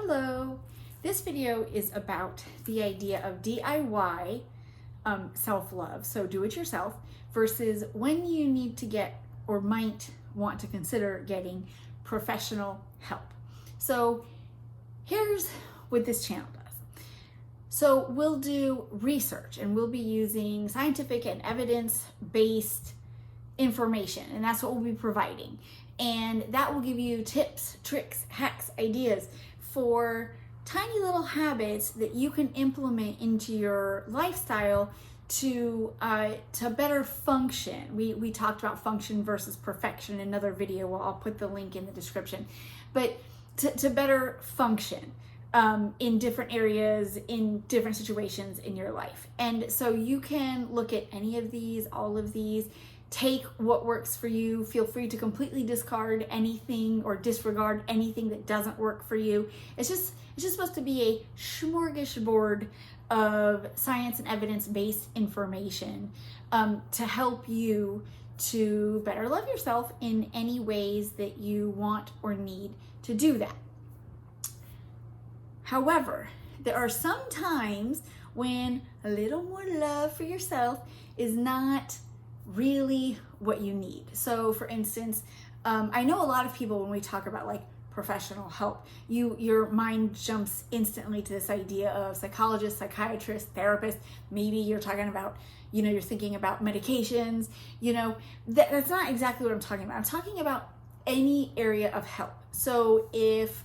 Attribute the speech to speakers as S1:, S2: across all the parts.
S1: Hello! This video is about the idea of DIY self-love, so do it yourself, versus when you need to get or might want to consider getting professional help. So here's what this channel does. So we'll do research and we'll be using scientific and evidence-based information, and that's what we'll be providing. And that will give you tips, tricks, hacks, ideas for tiny little habits that you can implement into your lifestyle to better function. We talked about function versus perfection in another video. Well, I'll put the link in the description. But to better function in different areas, in different situations in your life. And so you can look at any of these, all of these, take what works for you. Feel free to completely discard anything or disregard anything that doesn't work for you. It's just supposed to be a smorgasbord of science and evidence-based information to help you to better love yourself in any ways that you want or need to do that. However, there are some times when a little more love for yourself is not really what you need. So for instance, I know a lot of people, when we talk about like professional help, your mind jumps instantly to this idea of psychologist, psychiatrist, therapist. Maybe you're talking about, you're thinking about medications, that's not exactly what I'm talking about. I'm talking about any area of help. So if,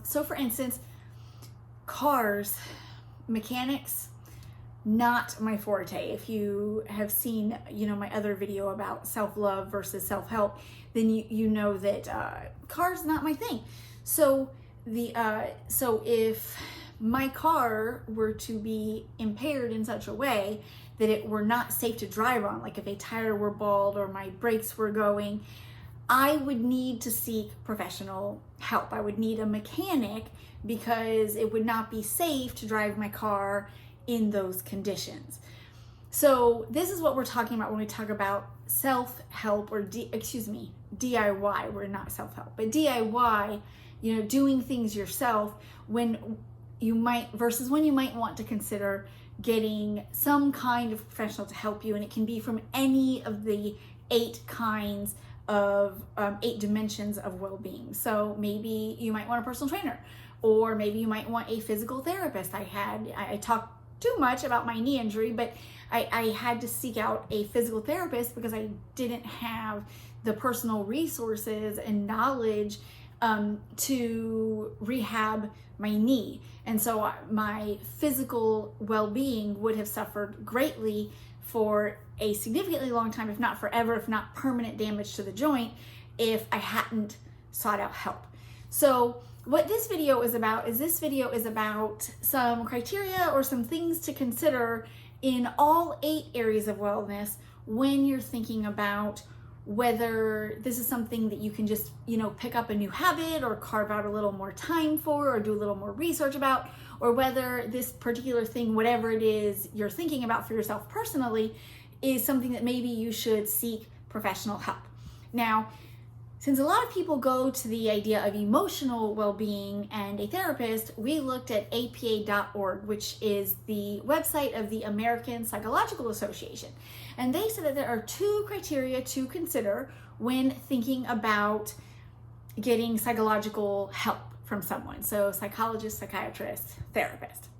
S1: so for instance, cars, mechanics, not my forte. If you have seen, my other video about self-love versus self-help, then you know that cars not my thing. So so if my car were to be impaired in such a way that it were not safe to drive on, like if a tire were bald or my brakes were going, I would need to seek professional help. I would need a mechanic because it would not be safe to drive my car in those conditions. So this is what we're talking about when we talk about self-help or DIY. We're not self-help, but DIY, doing things yourself when you might want to consider getting some kind of professional to help you. And it can be from any of the 8 kinds of 8 dimensions of well-being. So maybe you might want a personal trainer, or maybe you might want a physical therapist. I talked too much about my knee injury, but I had to seek out a physical therapist because I didn't have the personal resources and knowledge to rehab my knee. And so my physical well-being would have suffered greatly for a significantly long time, if not forever, if not permanent damage to the joint, if I hadn't sought out help. So what this video is about some criteria or some things to consider in all 8 areas of wellness when you're thinking about whether this is something that you can just, pick up a new habit or carve out a little more time for or do a little more research about, or whether this particular thing, whatever it is you're thinking about for yourself personally, is something that maybe you should seek professional help. Now, since a lot of people go to the idea of emotional well-being and a therapist, we looked at APA.org, which is the website of the American Psychological Association. And they said that there are 2 criteria to consider when thinking about getting psychological help from someone. So psychologist, psychiatrist, therapist.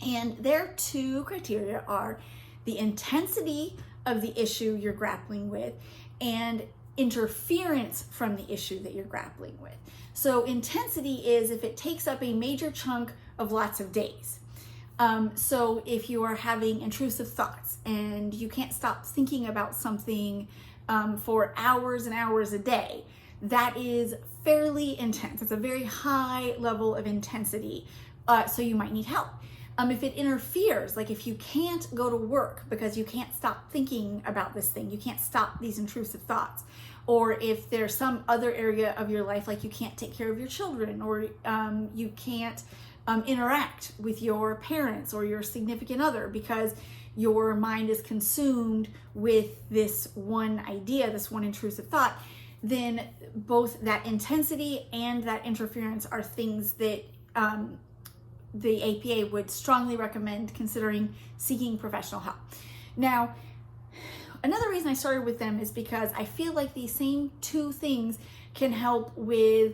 S1: And their 2 criteria are the intensity of the issue you're grappling with and interference from the issue that you're grappling with. So intensity is if it takes up a major chunk of lots of days. So if you are having intrusive thoughts and you can't stop thinking about something for hours and hours a day, that is fairly intense. It's a very high level of intensity. So you might need help. If it interferes, like if you can't go to work because you can't stop thinking about this thing, you can't stop these intrusive thoughts, or if there's some other area of your life, like you can't take care of your children, or you can't interact with your parents or your significant other because your mind is consumed with this one idea, this one intrusive thought, then both that intensity and that interference are things that the APA would strongly recommend considering seeking professional help. Now, another reason I started with them is because I feel like these same two things can help with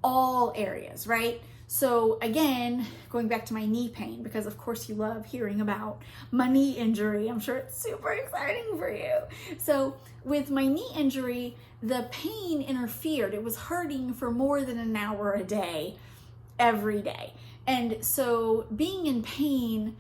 S1: all areas, right? So again, going back to my knee pain, because of course you love hearing about my knee injury. I'm sure it's super exciting for you. So with my knee injury, the pain interfered. It was hurting for more than an hour a day, every day. And so being in pain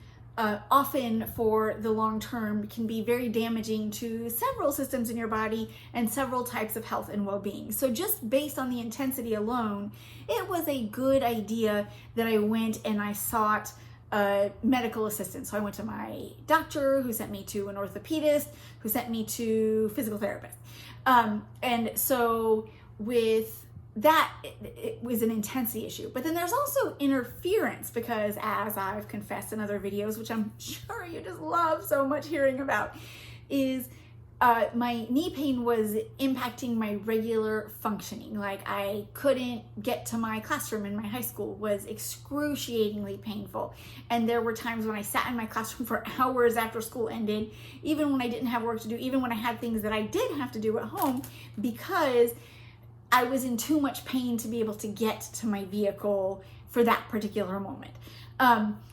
S1: often for the long term can be very damaging to several systems in your body and several types of health and well-being. So just based on the intensity alone, it was a good idea that I went and I sought medical assistance. So I went to my doctor, who sent me to an orthopedist, who sent me to physical therapist. And so with that, it was an intensity issue. But then there's also interference, because as I've confessed in other videos, which I'm sure you just love so much hearing about, is my knee pain was impacting my regular functioning. Like I couldn't get to my classroom in my high school, was excruciatingly painful. And there were times when I sat in my classroom for hours after school ended, even when I didn't have work to do, even when I had things that I did have to do at home, because I was in too much pain to be able to get to my vehicle for that particular moment.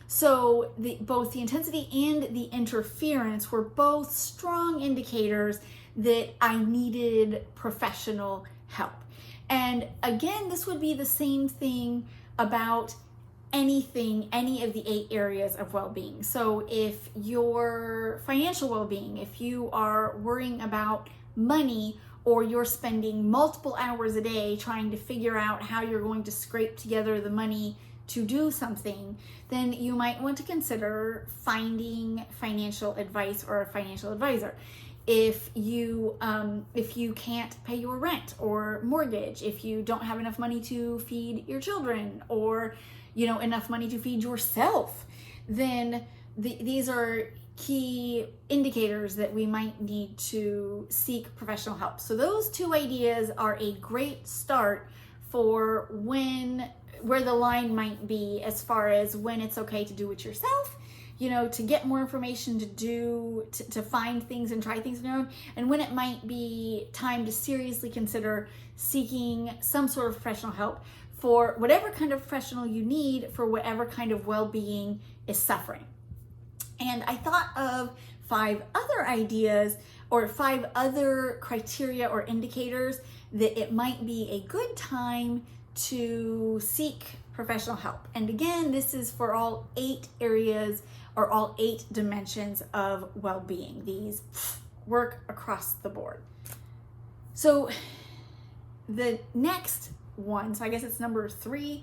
S1: So both the intensity and the interference were both strong indicators that I needed professional help. And again, this would be the same thing about anything, any of the 8 areas of well-being. So if your financial well-being, if you are worrying about money, or you're spending multiple hours a day trying to figure out how you're going to scrape together the money to do something, then you might want to consider finding financial advice or a financial advisor. If you can't pay your rent or mortgage, if you don't have enough money to feed your children, or enough money to feed yourself, then these are key indicators that we might need to seek professional help. So those 2 ideas are a great start for where the line might be as far as when it's okay to do it yourself, to get more information, to find things and try things on your own, and when it might be time to seriously consider seeking some sort of professional help for whatever kind of professional you need for whatever kind of well-being is suffering. And I thought of 5 other ideas or 5 other criteria or indicators that it might be a good time to seek professional help. And again, this is for all 8 areas or all 8 dimensions of well-being. These work across the board. So the next one, so I guess it's number 3,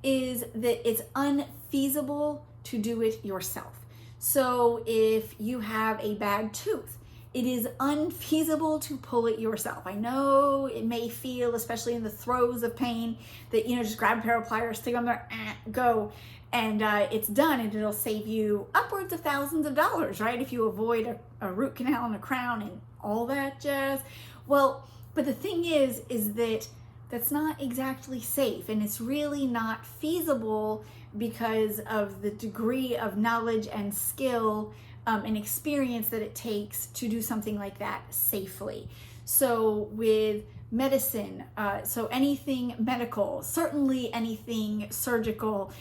S1: is that it's unfeasible to do it yourself. So if you have a bad tooth, it is unfeasible to pull it yourself. I know it may feel, especially in the throes of pain, that, just grab a pair of pliers, stick them there, go, and it's done, and it'll save you upwards of thousands of dollars, right? If you avoid a root canal and a crown and all that jazz. Well, but the thing is that that's not exactly safe, and it's really not feasible because of the degree of knowledge and skill and experience that it takes to do something like that safely. So with medicine, so anything medical, certainly anything surgical,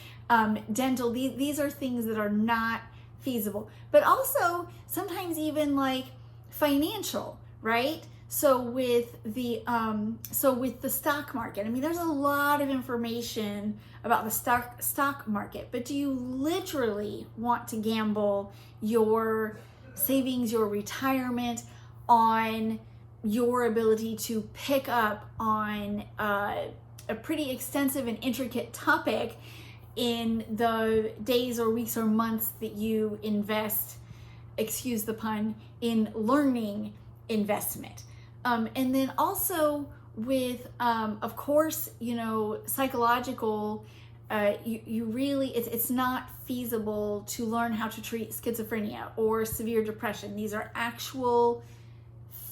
S1: dental, these are things that are not feasible, but also sometimes even like financial, right? So with the stock market, I mean, there's a lot of information about the stock market, but do you literally want to gamble your savings, your retirement on your ability to pick up on a pretty extensive and intricate topic in the days or weeks or months that you invest, excuse the pun, in learning investment? And then also with, of course, psychological, you really, it's not feasible to learn how to treat schizophrenia or severe depression. These are actual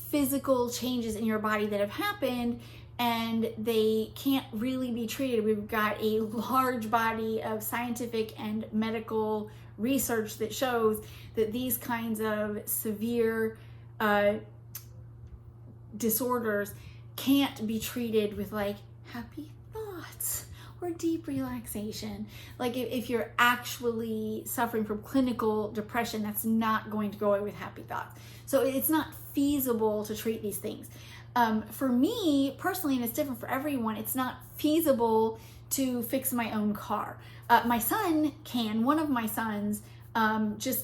S1: physical changes in your body that have happened, and they can't really be treated. We've got a large body of scientific and medical research that shows that these kinds of severe disorders can't be treated with like happy thoughts or deep relaxation. Like if you're actually suffering from clinical depression, that's not going to go away with happy thoughts. So it's not feasible to treat these things. For me personally, and it's different for everyone, it's not feasible to fix my own car. My son can. One of my sons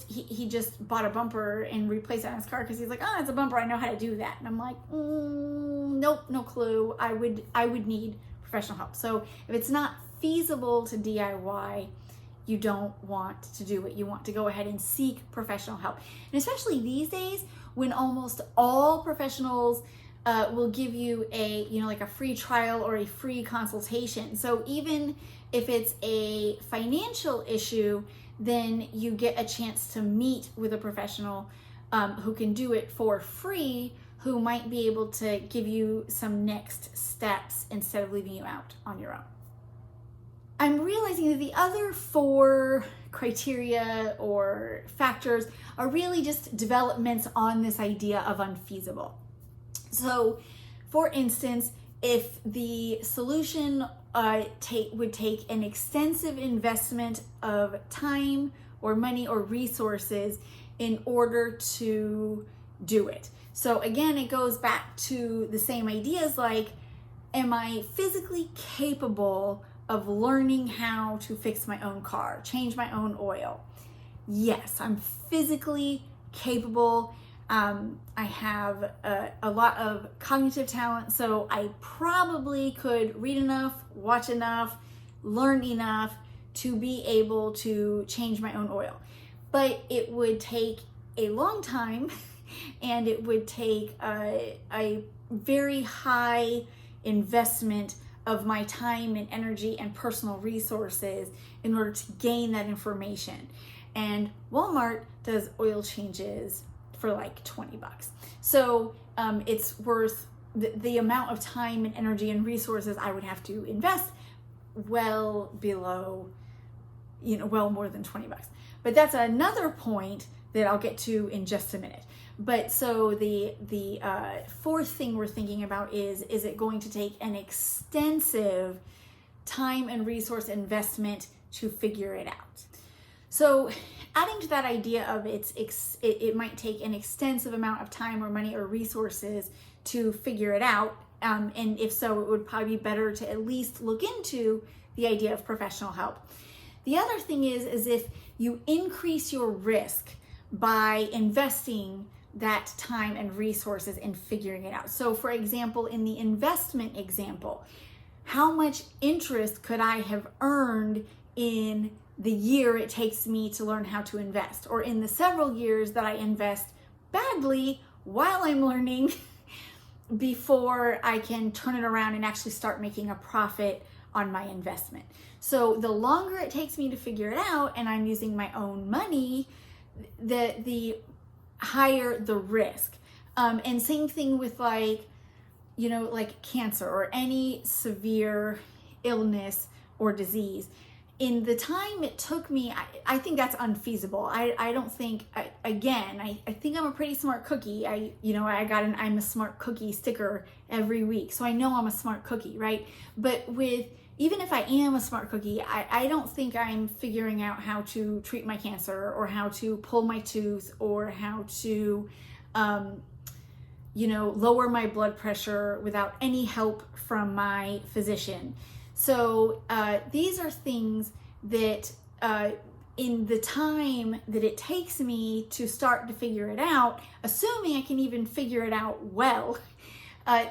S1: he just bought a bumper and replaced it on his car because he's like, oh, it's a bumper, I know how to do that. And I'm like, nope, no clue. I would need professional help. So if it's not feasible to DIY, you don't want to do it. You want to go ahead and seek professional help. And especially these days when almost all professionals will give you like a free trial or a free consultation. So even if it's a financial issue, then you get a chance to meet with a professional who can do it for free, who might be able to give you some next steps instead of leaving you out on your own. I'm realizing that the other 4 criteria or factors are really just developments on this idea of unfeasible. So, for instance, if the solution would take an extensive investment of time or money or resources in order to do it. So again, it goes back to the same ideas like, am I physically capable of learning how to fix my own car, change my own oil? Yes, I'm physically capable. I have a lot of cognitive talent, so I probably could read enough, watch enough, learn enough to be able to change my own oil. But it would take a long time and it would take a very high investment of my time and energy and personal resources in order to gain that information. And Walmart does oil changes for like $20. So it's worth the amount of time and energy and resources I would have to invest well below, well more than $20. But that's another point that I'll get to in just a minute. But so the 4th thing we're thinking about is it going to take an extensive time and resource investment to figure it out? So adding to that idea of it might take an extensive amount of time or money or resources to figure it out, and if so, it would probably be better to at least look into the idea of professional help. The other thing is if you increase your risk by investing that time and resources in figuring it out. So for example, in the investment example, how much interest could I have earned in the year it takes me to learn how to invest, or in the several years that I invest badly while I'm learning before I can turn it around and actually start making a profit on my investment? So the longer it takes me to figure it out and I'm using my own money, the higher the risk. And same thing with like cancer or any severe illness or disease. In the time it took me, I think that's unfeasible. I don't think, I think I'm a pretty smart cookie. I'm a smart cookie sticker every week. So I know I'm a smart cookie, right? But even if I am a smart cookie, I don't think I'm figuring out how to treat my cancer or how to pull my tooth or how to, lower my blood pressure without any help from my physician. So these are things that in the time that it takes me to start to figure it out, assuming I can even figure it out well,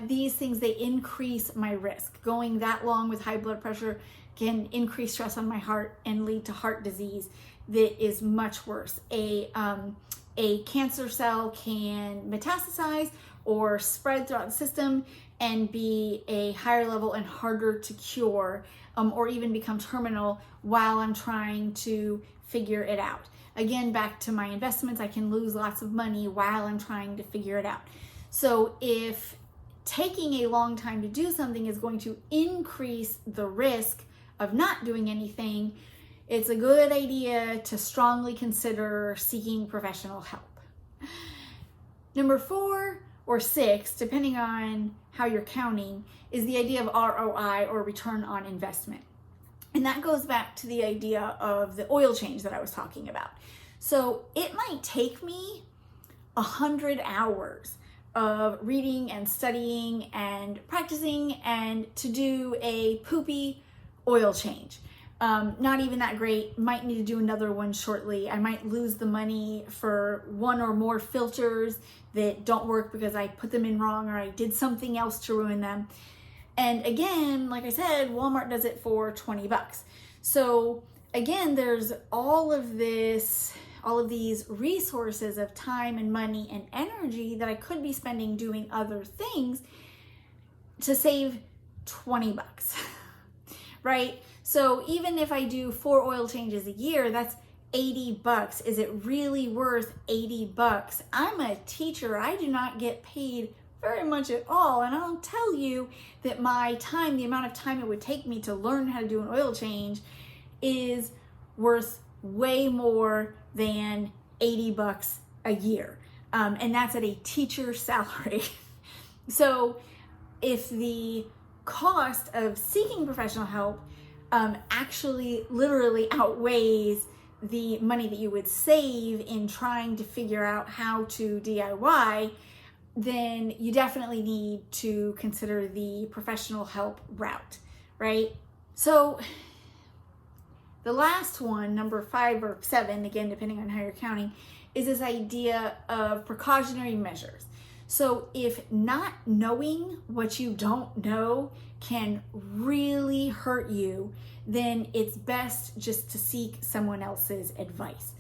S1: these things, they increase my risk. Going that long with high blood pressure can increase stress on my heart and lead to heart disease that is much worse. A cancer cell can metastasize or spread throughout the system and be a higher level and harder to cure, or even become terminal while I'm trying to figure it out. Again, back to my investments, I can lose lots of money while I'm trying to figure it out. So if taking a long time to do something is going to increase the risk of not doing anything, it's a good idea to strongly consider seeking professional help. Number 4 or 6, depending on how you're counting, is the idea of ROI, or return on investment. And that goes back to the idea of the oil change that I was talking about. So it might take me 100 hours of reading and studying and practicing and to do a poopy oil change. Not even that great, might need to do another one shortly. I might lose the money for one or more filters that don't work because I put them in wrong or I did something else to ruin them. And again, like I said, Walmart does it for 20 bucks. So again, there's all of these resources of time and money and energy that I could be spending doing other things to save 20 bucks, right? So even if I do 4 oil changes a year, that's 80 bucks. Is it really worth 80 bucks? I'm a teacher. I do not get paid very much at all. And I'll tell you that my time, the amount of time it would take me to learn how to do an oil change, is worth way more than 80 bucks a year. And that's at a teacher salary. So if the cost of seeking professional help actually literally outweighs the money that you would save in trying to figure out how to DIY, then you definitely need to consider the professional help route, right? So the last one, number 5 or 7, again, depending on how you're counting, is this idea of precautionary measures. So if not knowing what you don't know can really hurt you, then it's best just to seek someone else's advice.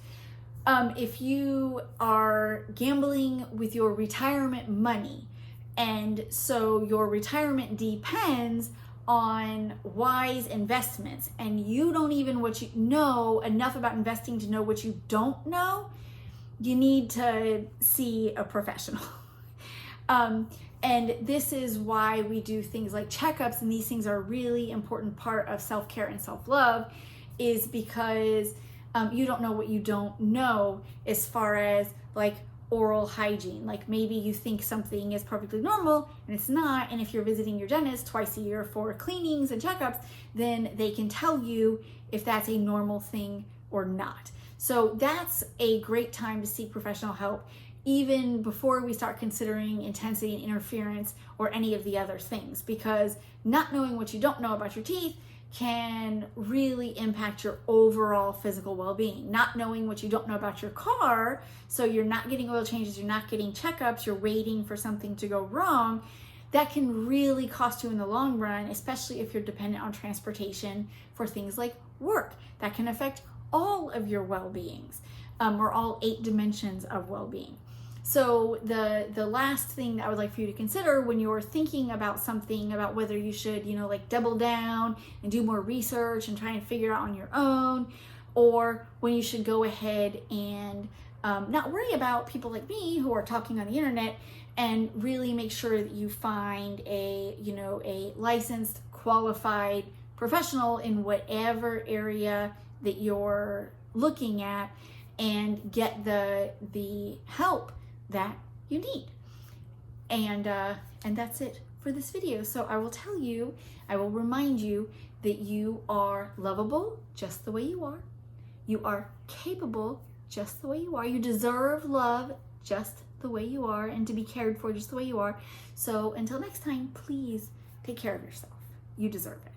S1: If you are gambling with your retirement money, and so your retirement depends on wise investments, and you don't even know enough about investing to know what you don't know, you need to see a professional. And this is why we do things like checkups, and these things are a really important part of self-care and self-love, is because you don't know what you don't know as far as like oral hygiene. Like maybe you think something is perfectly normal and it's not, and if you're visiting your dentist twice a year for cleanings and checkups, then they can tell you if that's a normal thing or not. So that's a great time to seek professional help, even before we start considering intensity and interference or any of the other things, because not knowing what you don't know about your teeth can really impact your overall physical well-being. Not knowing what you don't know about your car, so you're not getting oil changes, you're not getting checkups, you're waiting for something to go wrong, that can really cost you in the long run, especially if you're dependent on transportation for things like work. That can affect all of your well-beings, or all 8 dimensions of well-being. So the last thing that I would like for you to consider when you're thinking about something, about whether you should, like double down and do more research and try and figure out on your own, or when you should go ahead and not worry about people like me who are talking on the internet, and really make sure that you find a licensed, qualified professional in whatever area that you're looking at, and get the help that you need. And that's it for this video. So I will remind you that you are lovable just the way you are. You are capable just the way you are. You deserve love just the way you are, and to be cared for just the way you are. So until next time, please take care of yourself. You deserve it.